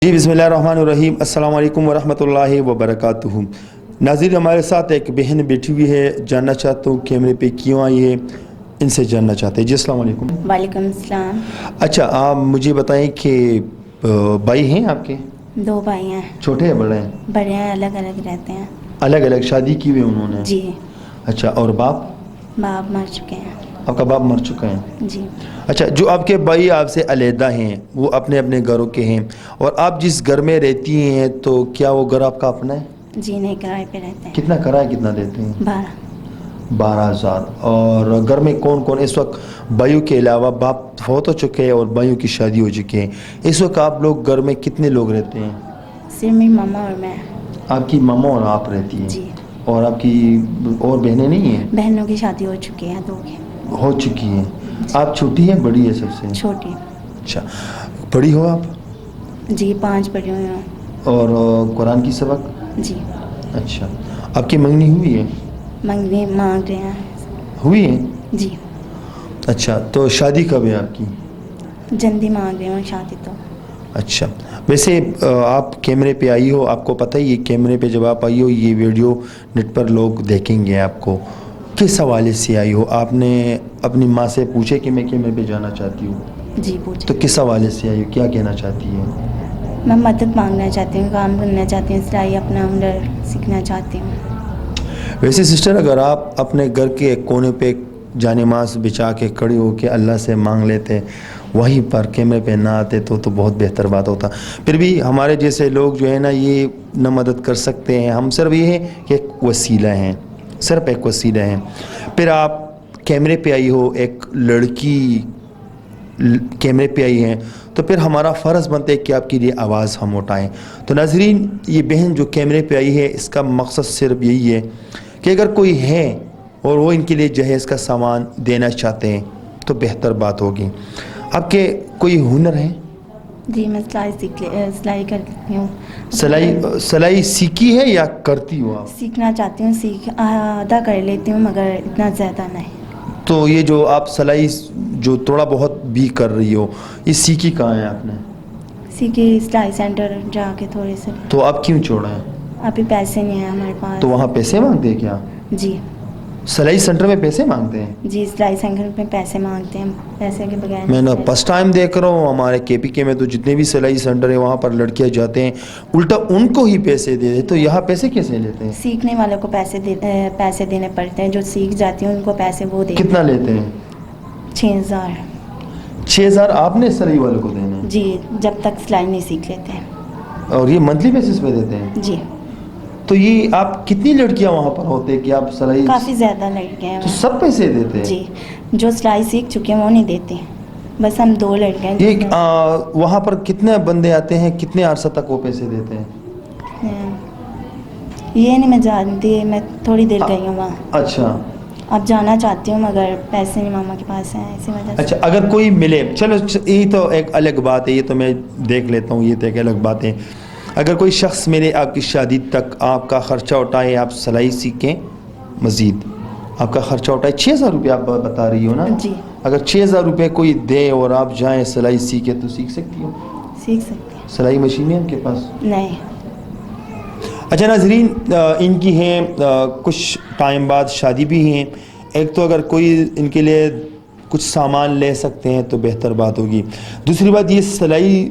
جی बिस्मिल्लाहिर्रहमानिर्रहीम अस्सलाम वालेकुम वरहमतुल्लाहि वबरकातुहू। नाज़रीन, हमारे साथ एक बहन बैठी हुई है, जानना चाहता हूँ कैमरे पे क्यों आई है, इनसे जानना चाहते हैं। जी अस्सलाम वालेकुम। वालेकुम सलाम। अच्छा, आप मुझे बताएं कि भाई हैं आपके? 2 भाई हैं। छोटे हैं बड़े हैं? बड़े हैं, अलग अलग रहते हैं। अलग अलग शादी की हुई उन्होंने? जी। अच्छा, और बाप? बाप मर चुके हैं। आपका बाप मर चुका है? जी। अच्छा, जो आपके भाई आपसे अलहदा हैं, वो अपने अपने घरों के हैं, और आप जिस घर में रहती हैं तो क्या वो घर आपका अपना है? जी नहीं, किराए पे रहते हैं। कितना किराया कितना देते हैं? 12,000। और घर में कौन कौन इस वक्त? भाइयों के अलावा बाप फौत हो चुके हैं और भाइयों की शादी हो चुकी है। इस वक्त आप लोग घर में कितने लोग रहते हैं? सिर्फ मेरी मामा और मैं। आपकी मामा और आप रहती हैं? जी। और आपकी और बहनें नहीं हैं? बहनों की शादी हो चुकी है, 2 की। हो चुकी हैं। आप छोटी हैं बड़ी है सबसे? छोटी। अच्छा, बड़ी हो आप? जी, 5 बड़ी हुई हूँ। और कुरान की सबक? जी। अच्छा, आपकी मंगनी हुई है? मंगनी मांग रहे हैं। हुई है? जी। अच्छा, तो शादी कब है आपकी? जल्दी मांग रहे हैं शादी तो। अच्छा, वैसे आप कैमरे पे आई हो, आपको पता ही है कैमरे पे जब आप आई हो ये वीडियो नेट पर लोग देखेंगे आपको, किस हवाले से आई हो? आपने अपनी माँ से पूछे कि मैं कैमरे पे जाना चाहती हूँ? जी पूछे। तो किस हवाले से आई हो, क्या कहना चाहती है? मैं मदद मांगना चाहती हूँ, काम करना चाहती हूँ, सिलाई अपना हुनर सीखना चाहती हूँ। वैसे सिस्टर, अगर आप अपने घर के कोने पे जानेमाज़ बिछा के खड़ी हो के अल्लाह से मांग लेते, वहीं पर कैमरे पे ना आते तो बहुत बेहतर बात होता। फिर भी हमारे जैसे लोग जो है ना, ये न मदद कर सकते हैं, हम सिर्फ ये हैं कि एक वसीला हैं, सिर्फ एक वसीला हैं। फिर आप कैमरे पे आई हो, एक लड़की कैमरे पे आई हैं, तो फिर हमारा फ़र्ज़ बनता है कि आपके लिए आवाज़ हम उठाएं। तो नाज़रीन, ये बहन जो कैमरे पे आई है, इसका मकसद सिर्फ यही है कि अगर कोई है और वो इनके लिए जहेज़ का सामान देना चाहते हैं तो बेहतर बात होगी। आपके कोई हुनर है? जी, मैं सिलाई करती हूँ। सिलाई सीखी है या करती हो आप? सीखना चाहती हूँ, आधा कर लेती हूँ मगर इतना ज़्यादा नहीं। तो ये जो आप सिलाई जो थोड़ा बहुत भी कर रही हो, ये सीखी कहाँ है आपने? सीखी सिलाई सेंटर जाके थोड़े से। तो आप क्यों छोड़ा है? अभी पैसे नहीं है हमारे पास। तो वहाँ पैसे मांगते हैं क्या? जी। सिलाई सेंटर में पैसे मांगते हैं? जी, सिलाई सेंटर में पैसे मांगते हैं, पैसे के बगैर। मैं ना फर्स्ट टाइम देख रहा हूँ हमारे केपीके में, तो जितने भी सिलाई सेंटर है वहाँ पर लड़कियाँ जाते हैं, उल्टा उनको ही पैसे दे दे। तो यहाँ पैसे कैसे लेते हैं? सीखने वालों को पैसे देने पड़ते हैं, जो सीख जाती हैं उनको पैसे वो देते हैं। कितना लेते हैं? 6,000। 6,000 आपने सिलाई वालों को देने हैं? जी, जब तक सिलाई नहीं सीख लेते हैं। और ये मंथली बेसिस पे देते हैं? जी। तो ये आप कितनी लड़कियां वहाँ पर होते हैं कि आप सिलाई? काफ़ी ज़्यादा लड़कियाँ हैं। तो सब पैसे देते हैं? जी, जो सिलाई सीख चुके हैं वो नहीं देते, बस हम 2 लड़कियाँ हैं। ये वहाँ पर कितने बंदे आते हैं, कितने अरसा तक वो पैसे देते हैं? ये नहीं मैं जानती, मैं थोड़ी देर गई हूँ वहाँ। अच्छा। अब जाना चाहती हूँ मगर पैसे नहीं मामा के पास हैं, इसी वजह से। अच्छा, अगर कोई मिले, चलो ये तो एक अलग बात है, ये तो मैं देख लेता हूँ, ये तो एक अलग बात है। अगर कोई शख्स मेरे आपकी शादी तक आपका ख़र्चा उठाए, आप सिलाई सीखें, मज़ीद आपका ख़र्चा उठाए, 6,000 रुपये आप बता रही हो ना? जी। अगर 6,000 रुपये कोई दे और आप जाएं सिलाई सीखे तो सीख सकती हो? सीख सकती हैं। सिलाई मशीन है आपके पास? नहीं। अच्छा नाज़रीन, इनकी हैं कुछ टाइम बाद शादी भी हैं। एक तो अगर कोई इनके लिए कुछ सामान ले सकते हैं तो बेहतर बात होगी। दूसरी बात, ये सिलाई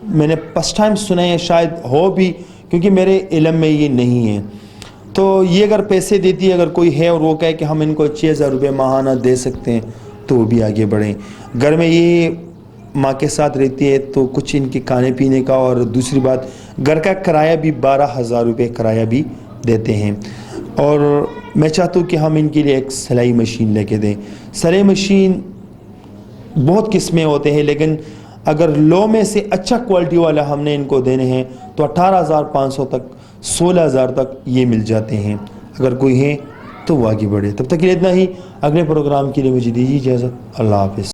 मैंने फर्स्ट टाइम सुना है, शायद हो भी, क्योंकि मेरे इल्म में ये नहीं है। तो ये अगर पैसे देती है, अगर कोई है और वो कहे कि हम इनको 6,000 रुपये माहाना दे सकते हैं, तो वो भी आगे बढ़ें। घर में ये माँ के साथ रहती है तो कुछ इनके खाने पीने का, और दूसरी बात घर का किराया भी 12,000 रुपये किराया भी देते हैं। और मैं चाहता हूँ कि हम इनके लिए एक सिलाई मशीन लेके दें। सिलाई मशीन बहुत किस्में होते हैं, लेकिन अगर लो में से अच्छा क्वालिटी वाला हमने इनको देने हैं तो 18,500 तक, 16,000 तक ये मिल जाते हैं। अगर कोई है तो वो आगे बढ़े। तब तक के लिए इतना ही। अगले प्रोग्राम के लिए मुझे दीजिए इजाज़त। अल्लाह हाफ़िज़।